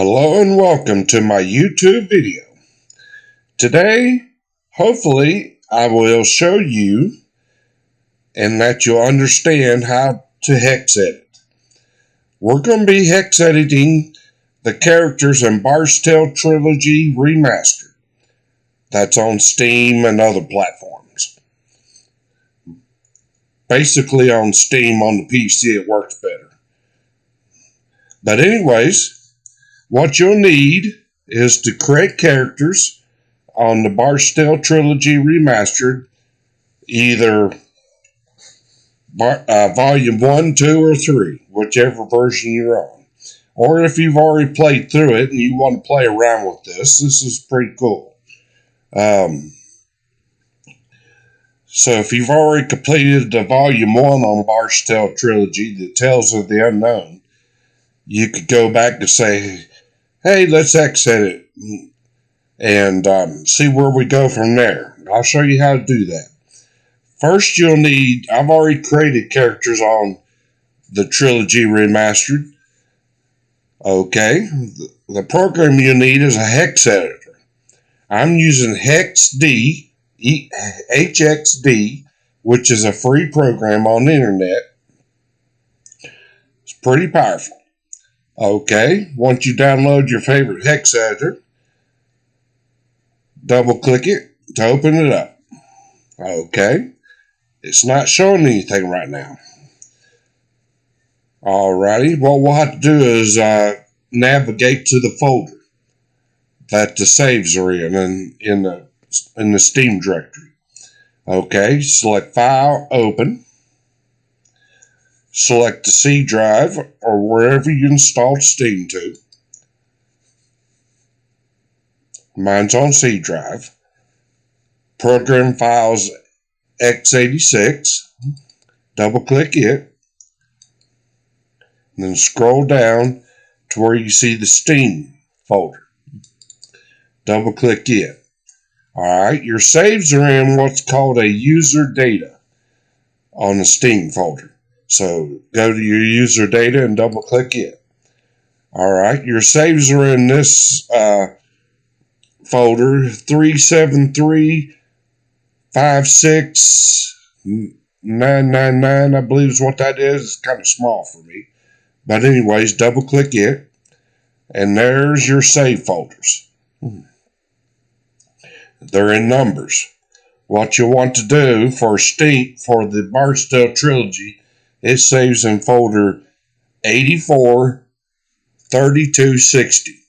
Hello and welcome to my YouTube video. Today, hopefully, I will show you and that you'll understand how to hex edit. We're going to be hex editing the characters in Bards Tale Trilogy Remastered. That's on Steam and other platforms. Basically on Steam on the PC it works better. But anyways, what you'll need is to create characters on the Bards Tale Trilogy Remastered, either Volume 1, 2, or 3, whichever version you're on. Or if you've already played through it and you want to play around with this is pretty cool. So if you've already completed the Volume 1 on Bards Tale Trilogy, The Tales of the Unknown, you could go back and say, hey, let's hex edit and see where we go from there. I'll show you how to do that. First, you'll need, I've already created characters on the Trilogy Remastered. Okay, the program you need is a hex editor. I'm using HXD, which is a free program on the internet. It's pretty powerful. Okay, once you download your favorite hex editor, double click it to open it up. Okay, it's not showing anything right now. Alrighty, what we'll have to do is navigate to the folder that the saves are in the Steam directory. Okay, select File, Open. Select the C drive or wherever you installed Steam to. Mine's on C drive. Program files x86. Double click it. And then scroll down to where you see the Steam folder. Double click it. Alright, your saves are in what's called a user data on the Steam folder. So go to your user data and double click it. Alright, your saves are in this folder 37356999, I believe is what that is. It's kind of small for me. But anyways, double click it. And there's your save folders. They're in numbers. What you want to do for the Bards Tale Trilogy, it saves in folder 843260.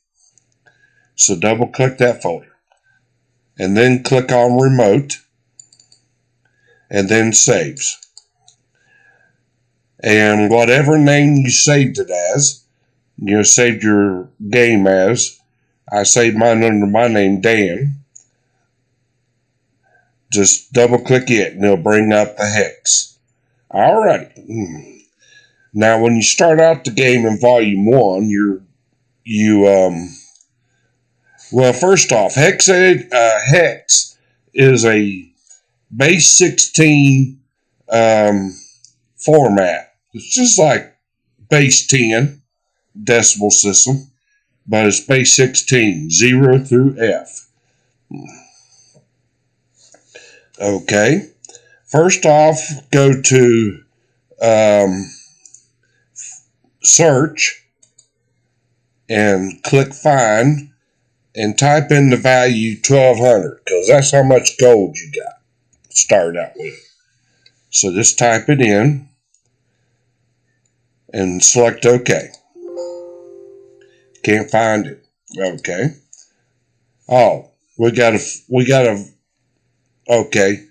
So double click that folder. And then click on Remote. And then Saves. And whatever name you saved it as, saved your game as, I saved mine under my name, Dan. Just double click it and it'll bring up the hex. Alright. Now, when you start out the game in Volume 1, well, first off, hex is a base 16 format. It's just like base 10 decimal system, but it's base 16, 0 through F. Okay. First off, go to Search and click Find and type in the value 1200 because that's how much gold you got to start out with. So just type it in and select OK. Can't find it. Okay. Oh, we gotta. Okay.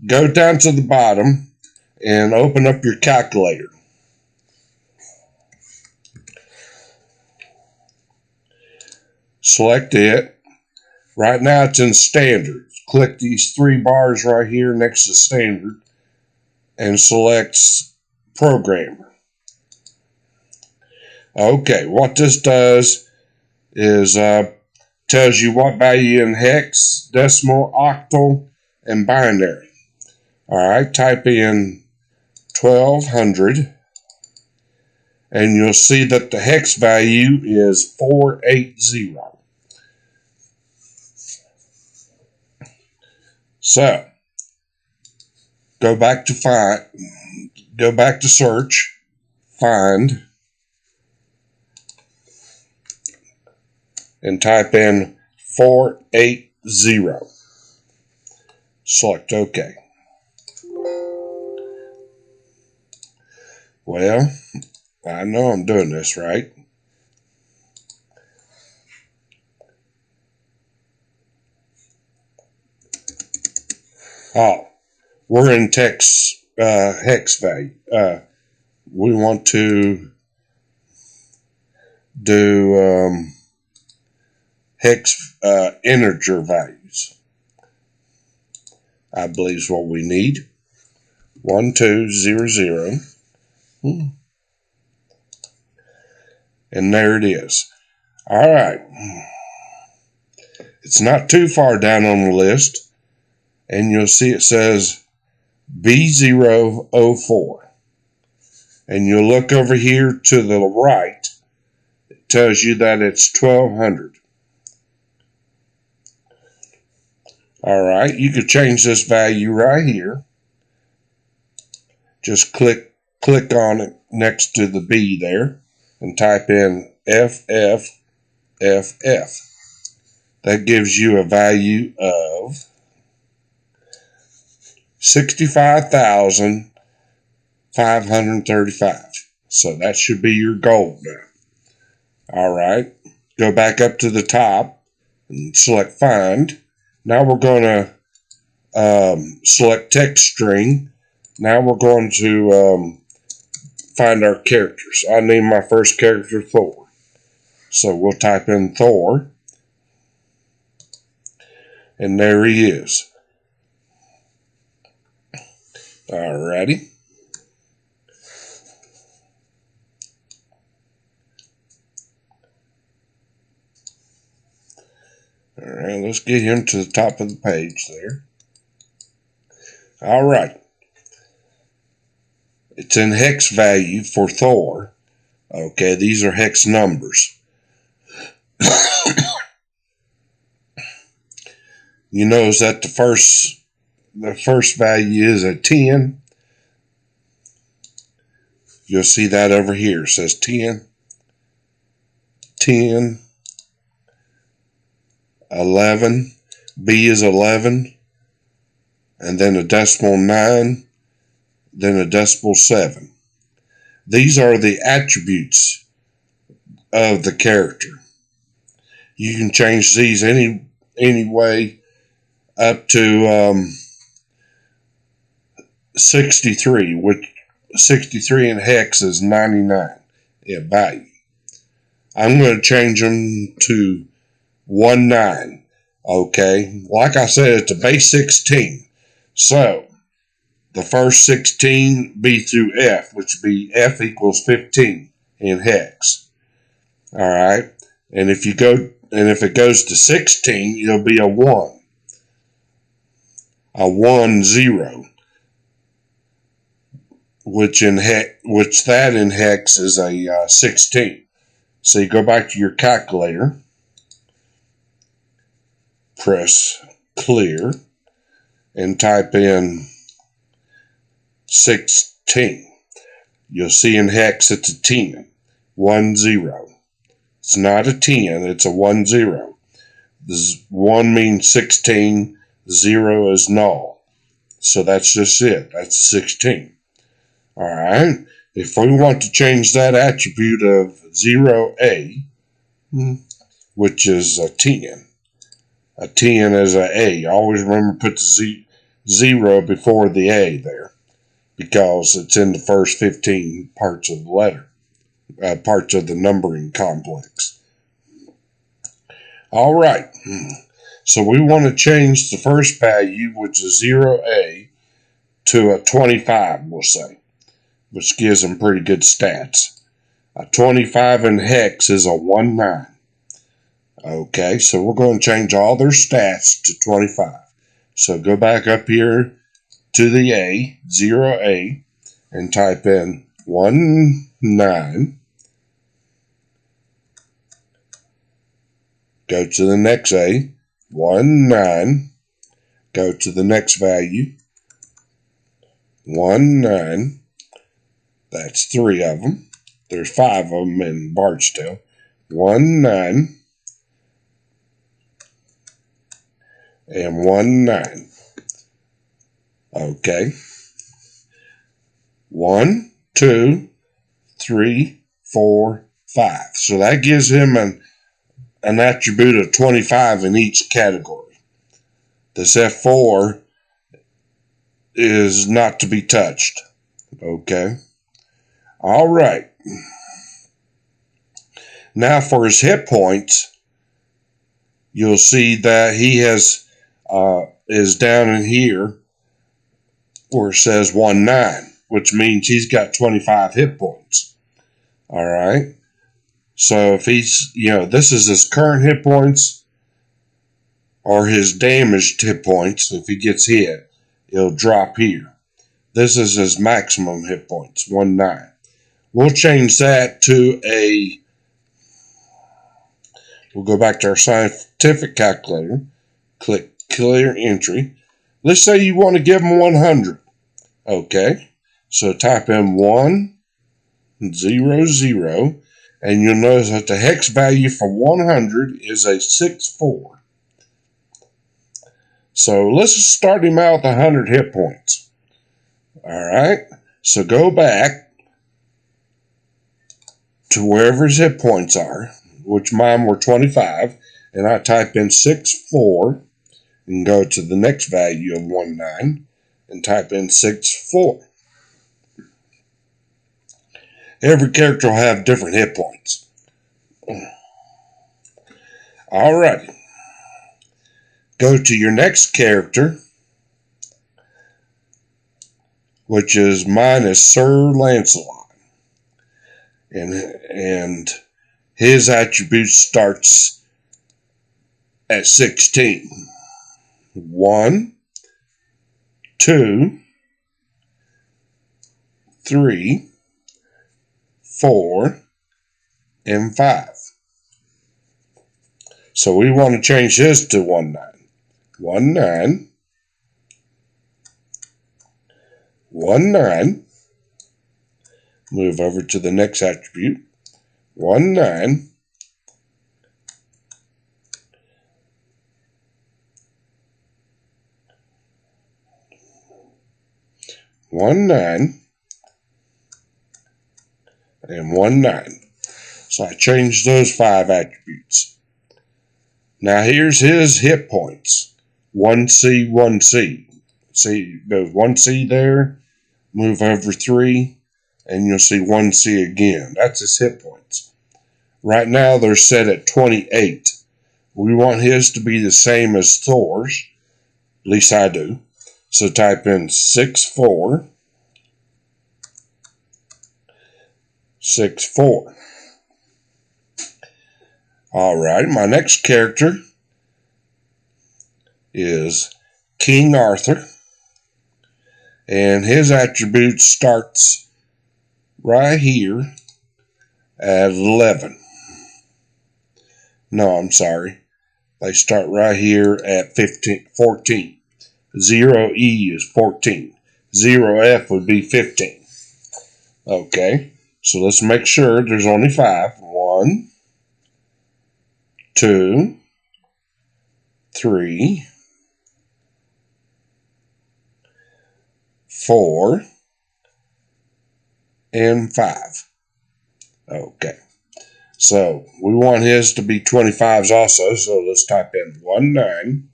Go down to the bottom and open up your calculator. Select it. Right now it's in standard. Click these three bars right here next to standard and select programmer. Okay, what this does is tells you what value in hex, decimal, octal, and binary. Alright, type in 1200 and you'll see that the hex value is 480. So go back to search, find, and type in 480. Select OK. Well, I know I'm doing this right. Oh, we're in hex value. We want to do hex integer values. I believe is what we need. 1200. And there it is. All right. It's not too far down on the list. And you'll see it says B004. And you'll look over here to the right. It tells you that it's 1200. All right. You could change this value right here. Just click on it next to the B there and type in FFFF. That gives you a value of 65,535. So that should be your goal now. All right. Go back up to the top and select Find. Now we're going to select Text String. Now we're going to find our characters. I named my first character Thor. So we'll type in Thor. And there he is. Alrighty. Alright, let's get him to the top of the page there. Alright. It's in hex value for Thor. Okay, these are hex numbers. You notice that the first value is a 10. You'll see that over here. It says 10, 10, 11. B is 11. And then a decimal 9. Then a decimal 7. These are the attributes of the character. You can change these any way up to 63, which 63 in hex is 99 in value. I'm going to change them to 19. Okay, like I said, it's a base 16. So the first 16 B through F, which would be F equals 15 in hex. All right, and if it goes to 16, it'll be a 1. A 10, which that in hex is a 16. So you go back to your calculator, press clear, and type in 16. You'll see in hex it's a 10. 10. It's not a 10, it's a 10. This 1 means 16. 0 is null. So that's just it. That's 16. Alright. If we want to change that attribute of 0A, which is a 10. A 10 is a A. Always remember to put the 0 before the A there, because it's in the first 15 parts of the letter, parts of the numbering complex. Alright. So we want to change the first value, which is 0A, to a 25, we'll say, which gives them pretty good stats. A 25 in hex is a 19. Okay, so we're going to change all their stats to 25. So go back up here to the A, 0A, and type in 19. Go to the next A, 1, 9. Go to the next value, 1, 9. That's 3 of them. There's 5 of them in Bards Tale. 1, 9. And 1, 9. Okay. 1, 2, 3, 4, 5. So that gives him an attribute of 25 in each category. This F4 is not to be touched. Okay. All right. Now for his hit points, you'll see that he has is down in here where it says 1, 9, which means he's got 25 hit points. All right. So if he's, this is his current hit points or his damaged hit points. If he gets hit, it'll drop here. This is his maximum hit points, 1, 9. We'll change that to we'll go back to our scientific calculator, click clear entry. Let's say you want to give him 100. Okay, so type in 1, 0, 0, and you'll notice that the hex value for 100 is a 6, 4. So let's just start him out with 100 hit points. All right, so go back to wherever his hit points are, which mine were 25, and I type in 6, 4, and go to the next value of 1, 9, and type in 6, 4. Every character will have different hit points. Alrighty. Go to your next character, which is mine is Sir Lancelot. And his attribute starts at 16. 1, 2, 3, 4, and 5. So we want to change his to 1, 9. 1, 9. 1, 9. Move over to the next attribute. 1, 9. 1, 9. And 1, 9. So I changed those 5 attributes. Now here's his hit points. 1C, 1C. See, there's 1C there. Move over 3, and you'll see 1C again. That's his hit points. Right now they're set at 28. We want his to be the same as Thor's. At least I do. So type in 6, 4. 6, 4. Alright, my next character is King Arthur. And his attribute starts right here at 11. No, I'm sorry. They start right here at 14. 0E is 14. 0F would be 15. Okay, so let's make sure there's only 5. 1, 2, 3, 4, and 5. Okay, so we want his to be 25s also, so let's type in 1, 9,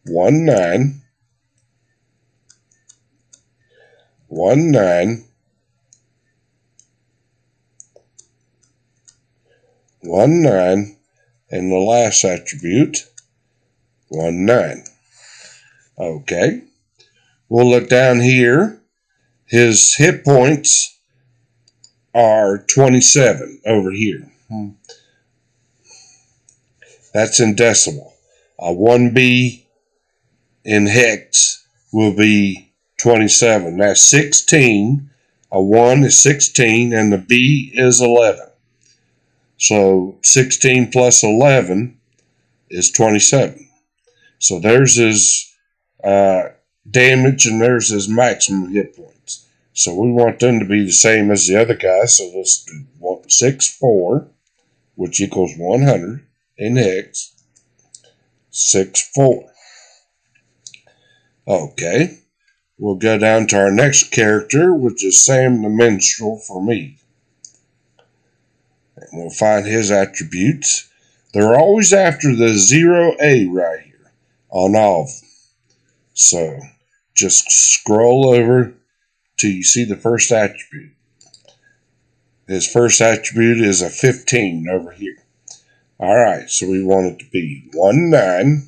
1, 9, 1, 9, 1, 9, and the last attribute, 1, 9. Okay, we'll look down here. His hit points are 27 over here. That's in decimal. 1B in hex will be 27. That's 16. A 1 is 16, and the B is 11. So 16 plus 11 is 27. So there's his damage and there's his maximum hit points. So we want them to be the same as the other guy. So let's do 6-4, which equals 100 in hex. 6-4. Okay. We'll go down to our next character, which is Sam the Minstrel for me. And we'll find his attributes. They're always after the 0A right here on all of them. So just scroll over till you see the first attribute. His first attribute is a 15 over here. Alright, so we want it to be 1-9.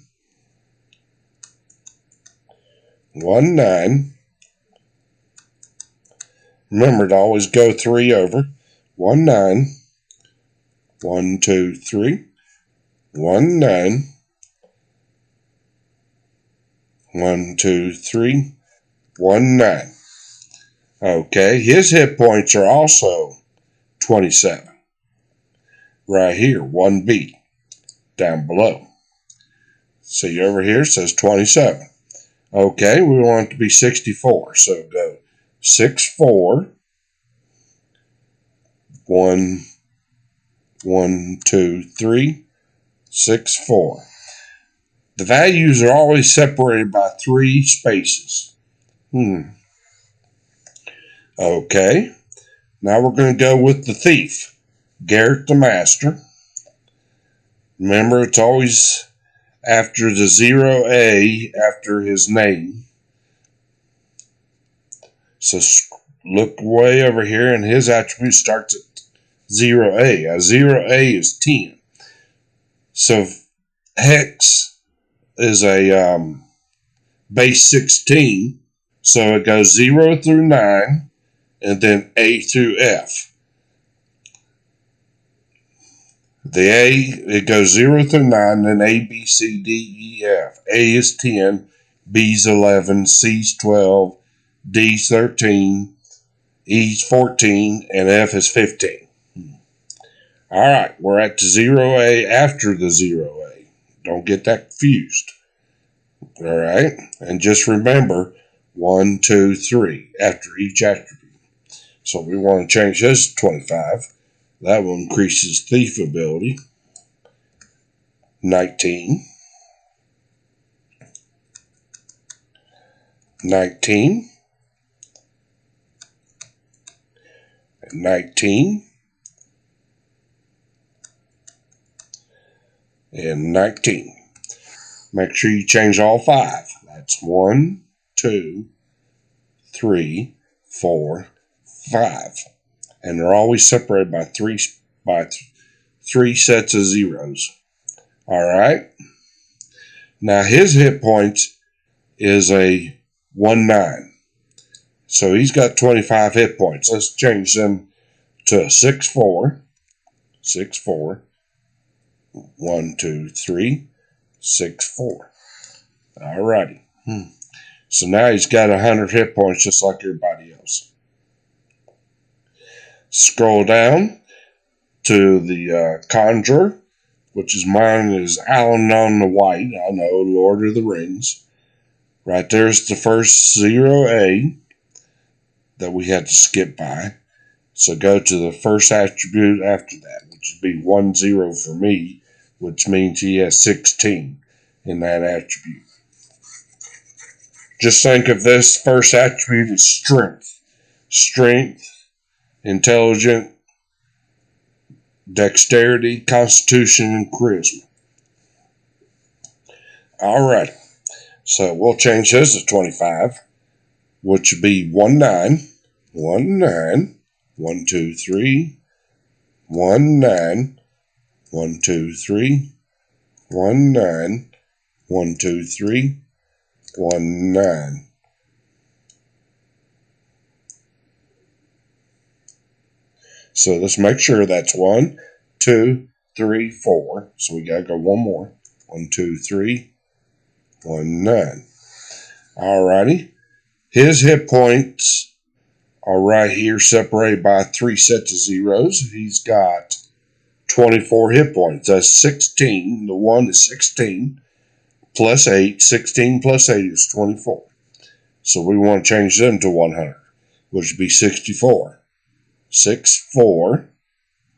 1-9. Remember to always go 3 over. 1-9. 1-2-3. 1-9. 1-2-3. 1-9. Okay, his hit points are also 27. Right here, 1B, down below. See over here, it says 27. Okay, we want it to be 64, so go 6-4, 1, 1, 2, 3, 6-4. The values are always separated by 3 spaces. Okay, now we're going to go with the thief, Garrett the Master. Remember, it's always after the 0A after his name. So look way over here, and his attribute starts at 0A. A 0A is 10. So hex is a base 16. So it goes 0 through 9, and then A through F. The A, it goes 0 through 9, then A, B, C, D, E, F. A is 10, B is 11, C is 12, D is 13, E is 14, and F is 15. Alright, we're at the 0A after the 0A. Don't get that confused. Alright, and just remember 1, 2, 3 after each attribute. So we want to change this to 25. That will increase his thief ability. 19. 19. And 19. And 19. Make sure you change all 5. That's 1, 2, 3, 4, 5. And they're always separated by three sets of zeros. Alright? Now his hit points is a 1-9. So he's got 25 hit points. Let's change them to a 6-4. 6-4. 1, 2, 3. 6-4. Alrighty. So now he's got 100 hit points just like everybody else. Scroll down to the Conjurer, which is mine is Alan on the White. I know, Lord of the Rings. Right there's the first 0A that we had to skip by. So go to the first attribute after that, which would be 1-0 for me, which means he has 16 in that attribute. Just think of this first attribute as strength. Strength, intelligent, dexterity, constitution, and charisma. Alright, so we'll change his to 25, which would be 1-9, 1-9, 1, 2, 3, 1-9, 1, 2, 3, 1-9, 1, 2, 3, 1-9. So let's make sure that's 1, 2, 3, 4. So we gotta go one more. 1, 2, 3, 1-9. Alrighty. His hit points are right here separated by 3 sets of zeros. He's got 24 hit points. That's 16. The 1 is 16 plus 8. 16 plus 8 is 24. So we want to change them to 100, which would be 64. 6, 4.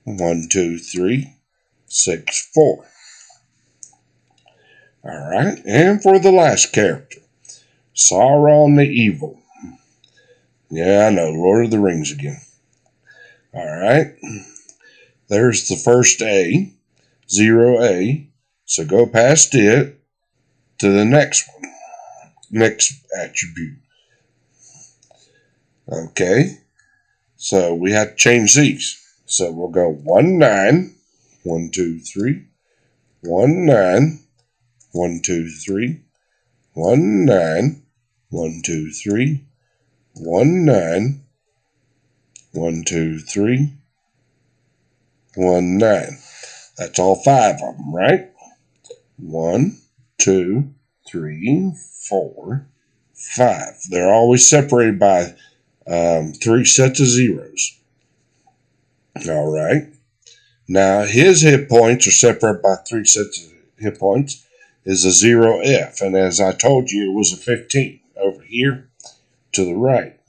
1, 2, 3, 6, 4. Alright, and for the last character, Sauron the Evil. Yeah, I know, Lord of the Rings again. Alright, there's the first A, 0A. So go past it to the next one, next attribute. Okay, so we have to change these. So we'll go 1, 9, 1, 2, 3, 1, 9, 1, 2, 3, 1, 9, 1, 2, 3, 1, 9, 1, 2, 3, 1, 9. That's all 5 of them, right? 1, 2, 3, 4, 5. They're always separated by 3 sets of zeros. All right. Now, his hit points are separated by 3 sets of hit points. Is a 0F. And as I told you, it was a 15 over here to the right.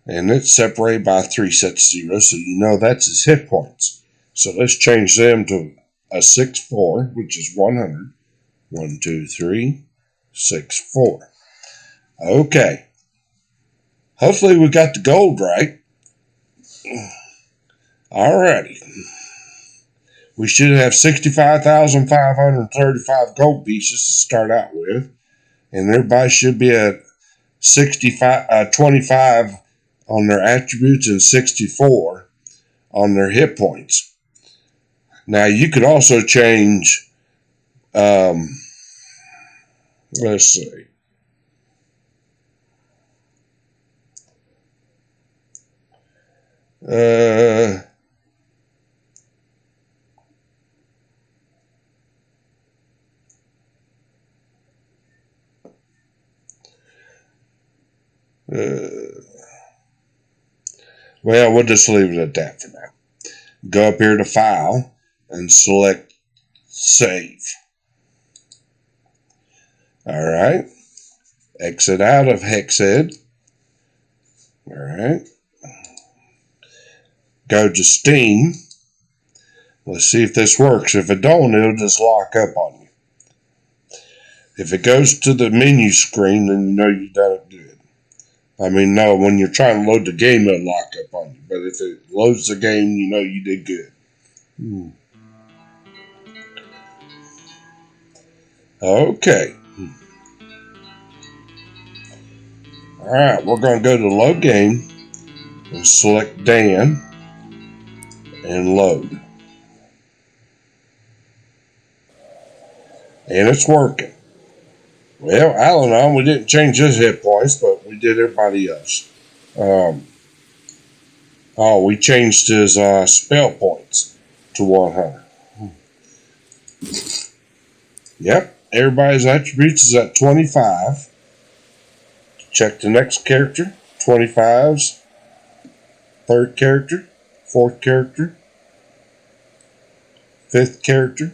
And it's separated by 3 sets of zeros, so you know that's his hit points. So let's change them to a 6, 4, which is 100. 1, 2, 3, 6, 4. Okay. Hopefully we got the gold right. Alrighty. We should have 65,535 gold pieces to start out with. And everybody should be at 25 on their attributes and 64 on their hit points. Now you could also change, let's see. Well, we'll just leave it at that for now. Go up here to File and select Save. Alright. Exit out of Hexed. Alright. Go to Steam. Let's see if this works. If it don't, it'll just lock up on you. If it goes to the menu screen, then you know you've done it good. I mean, no, when you're trying to load the game, it'll lock up on you. But if it loads the game, you know you did good. Okay. Alright, we're going to go to Load Game and select Dan and load. And it's working. Well, Al-Anon, we didn't change his hit points, but we did everybody else. We changed his spell points to 100. Yep, everybody's attributes is at 25. Check the next character, 25's, third character, fourth character, fifth character.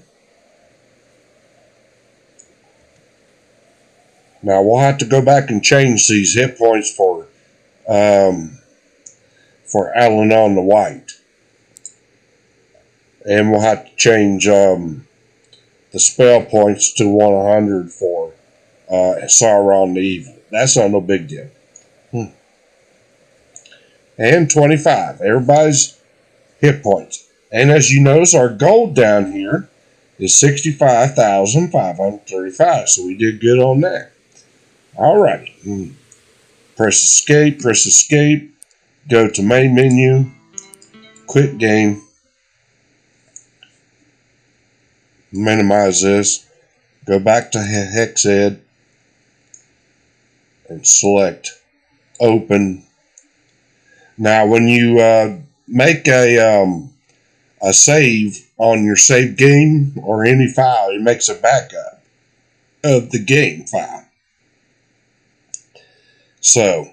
Now we'll have to go back and change these hit points for Al-Anon the White. And we'll have to change the spell points to 100 for Sauron the Evil. That's not no big deal. And 25. Everybody's hit points. And as you notice, our gold down here is 65,535. So we did good on that. Alrighty. Press escape. Go to main menu. Quit game. Minimize this. Go back to Hexed and select open. Now when you make a save on your save game or any file, it makes a backup of the game file. So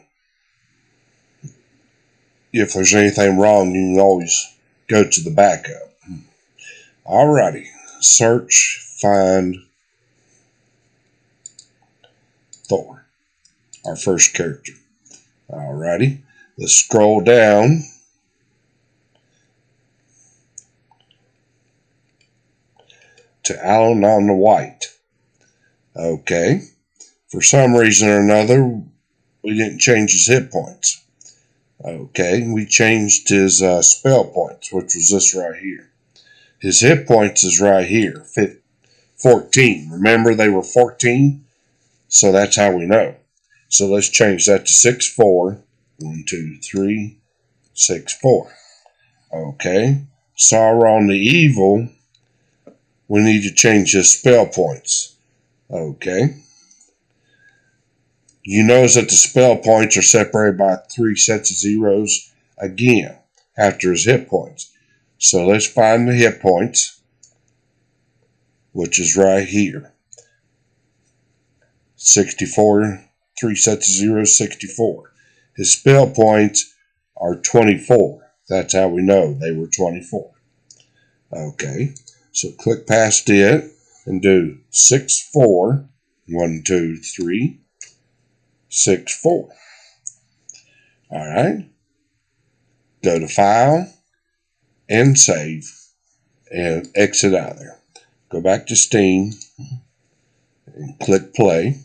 if there's anything wrong, you can always go to the backup. Alrighty. Search, find Thor, our first character. Alrighty. Let's scroll down. To Alan on the White. Okay. For some reason or another, we didn't change his hit points. Okay. We changed his spell points, which was this right here. His hit points is right here. 14. Remember, they were 14? So that's how we know. So let's change that to 6-4. 1, 2, 3, 6, 4. Okay. Sauron the Evil. We need to change his spell points. Okay. You notice that the spell points are separated by 3 sets of zeros again after his hit points. So let's find the hit points, which is right here. 64, 3 sets of zeros, 64. His spell points are 24. That's how we know they were 24. Okay. So click past it and do 6-4. 1, 2, 3, 6, 4. Alright. Go to File and Save and exit out of there. Go back to Steam and click Play.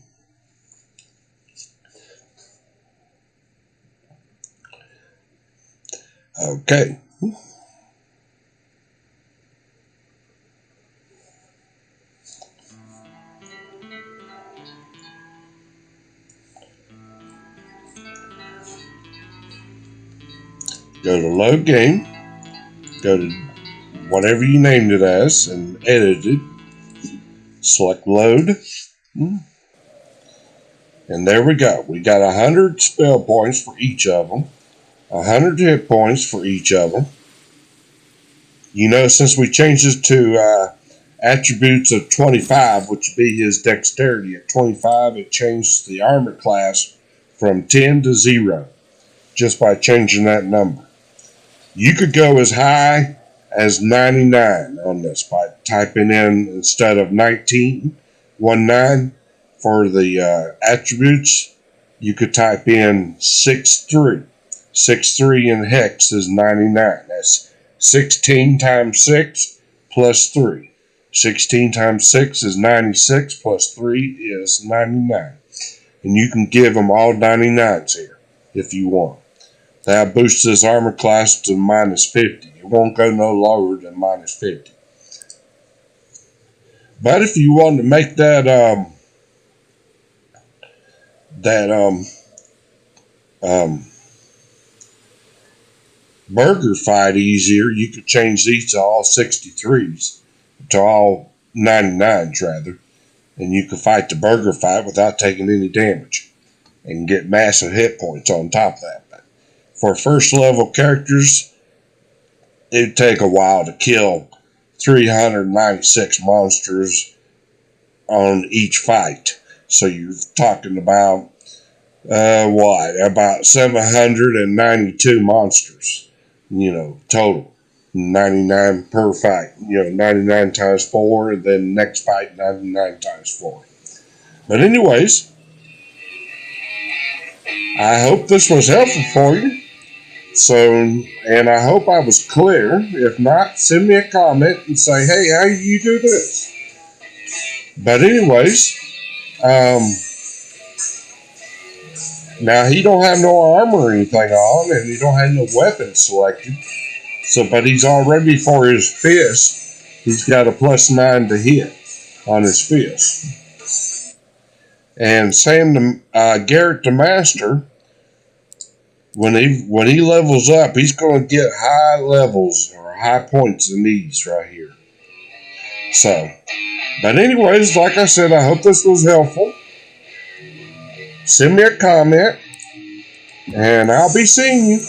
Okay. Go to Load Game. Go to whatever you named it as and edit it. Select Load. And there we go. We got 100 spell points for each of them. 100 hit points for each of them. You know, since we changed this to attributes of 25, which would be his dexterity at 25, it changed the armor class from 10 to 0 just by changing that number. You could go as high as 99 on this by typing in, instead of 19 for the attributes, you could type in 63. 63 in hex is 99. That's 16 times 6 plus 3. 16 times 6 is 96 plus 3 is 99. And you can give them all 99s here if you want. That boosts his armor class to minus 50. It won't go no lower than minus 50. But if you want to make that burger fight easier, you could change these to all 63s, to all 99s rather, and you could fight the burger fight without taking any damage and get massive hit points on top of that. But for first level characters, it'd take a while to kill 396 monsters on each fight. So you're talking about about 792 monsters, total. 99 per fight, 99 times 4, and then next fight 99 times 4. But anyways, I hope this was helpful for you. So, and I hope I was clear. If not, send me a comment and say, hey, how do you do this? But anyways, now he don't have no armor or anything on, and he don't have no weapons selected. So, but he's already, for his fist, he's got a +9 to hit on his fist. And Garrett the Master, when he levels up, he's going to get high levels or high points in these right here. So, but anyways, like I said, I hope this was helpful. Send me a comment, and I'll be seeing you.